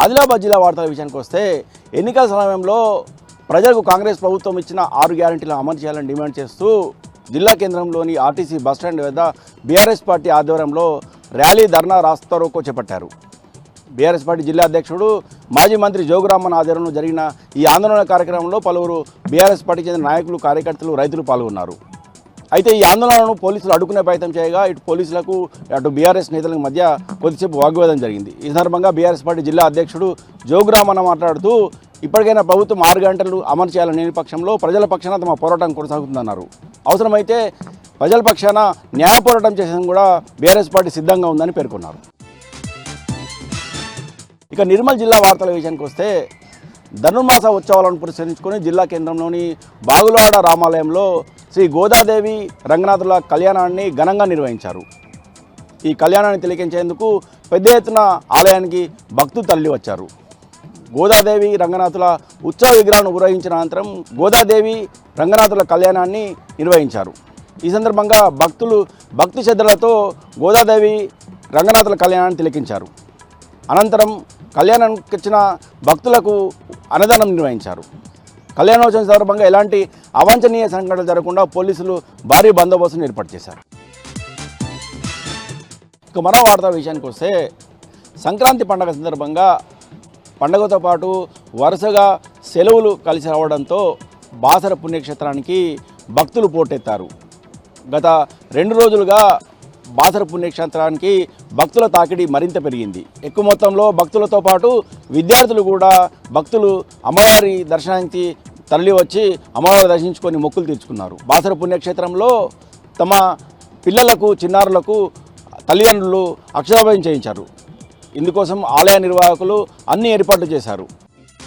ఆదిలాబాద్ జిల్లా వార్తల విషయానికి వస్తే ఎన్నికల సమయంలో ప్రజలకు కాంగ్రెస్ ప్రభుత్వం ఇచ్చిన 6 గ్యారెంటీలు అమలు చేయాలని డిమాండ్ చేస్తూ జిల్లా కేంద్రంలోని ఆర్టీసీ బస్టాండ్ వద్ద బీఆర్ఎస్ పార్టీ ఆధ్వర్యంలో ర్యాలీ ధర్నా రాస్తారోకో చేపట్టారు. బీఆర్ఎస్ పార్టీ జిల్లా అధ్యక్షుడు మాజీ మంత్రి జోగురామన్ ఆధ్వర్యంలో జరిగిన ఈ ఆందోళన కార్యక్రమంలో పలువురు బీఆర్ఎస్ పార్టీకి చెందిన నాయకులు, కార్యకర్తలు, రైతులు పాల్గొన్నారు. అయితే ఈ ఆందోళనను పోలీసులు అడ్డుకునే ప్రయత్నం చేయగా ఇటు పోలీసులకు అటు బీఆర్ఎస్ నేతల మధ్య కొద్దిసేపు వాగ్వాదం జరిగింది. ఈ సందర్భంగా బీఆర్ఎస్ పార్టీ జిల్లా అధ్యక్షుడు జోగురామన్న మాట్లాడుతూ ఇప్పటికైనా ప్రభుత్వం 6 గంటలు అమలు చేయాలని పక్షంలో ప్రజల పక్షాన తమ పోరాటం కొనసాగుతుందన్నారు. అవసరమైతే ప్రజల పక్షాన న్యాయ పోరాటం చేసేందుకు కూడా బీఆర్ఎస్ పార్టీ సిద్ధంగా ఉందని పేర్కొన్నారు. ఇక నిర్మల్ జిల్లా వార్తల విషయానికి వస్తే ధనుర్మాస ఉత్సవాలను పురస్కరించుకొని జిల్లా కేంద్రంలోని బాగులవాడ రామాలయంలో శ్రీ గోదాదేవి రంగనాథుల కళ్యాణాన్ని ఘనంగా నిర్వహించారు. ఈ కళ్యాణాన్ని తిలకించేందుకు పెద్ద ఎత్తున ఆలయానికి భక్తులు తరలి వచ్చారు. గోదాదేవి రంగనాథుల ఉత్సవ విగ్రహాన్ని ఊరేగించిన అనంతరం గోదాదేవి రంగనాథుల కళ్యాణాన్ని నిర్వహించారు. ఈ సందర్భంగా భక్తులు భక్తి శ్రద్ధలతో గోదాదేవి రంగనాథుల కళ్యాణాన్ని తిలకించారు. అనంతరం కళ్యాణానికి వచ్చిన భక్తులకు అన్నదానం నిర్వహించారు. కళ్యాణోత్సవం సందర్భంగా ఎలాంటి అవాంఛనీయ సంఘటనలు జరగకుండా పోలీసులు భారీ బందోబస్తును ఏర్పాటు చేశారు. ఇక మరో వార్తా విషయానికి వస్తే సంక్రాంతి పండుగ సందర్భంగా పండుగతో పాటు వరుసగా సెలవులు కలిసి రావడంతో బాసర పుణ్యక్షేత్రానికి భక్తులు పోటెత్తారు. గత 2 రోజులుగా బాసర పుణ్యక్షేత్రానికి భక్తుల తాకిడి మరింత పెరిగింది. ఎక్కువ మొత్తంలో భక్తులతో పాటు విద్యార్థులు కూడా భక్తులు అమ్మవారి దర్శనానికి తరలి వచ్చి అమ్మవారిని దర్శించుకొని మొక్కులు తీర్చుకున్నారు. బాసర పుణ్యక్షేత్రంలో తమ పిల్లలకు, చిన్నారులకు తల్లిదండ్రులు అక్షరాభ్యాసం చేయించారు. ఇందుకోసం ఆలయ నిర్వాహకులు అన్ని ఏర్పాట్లు చేశారు.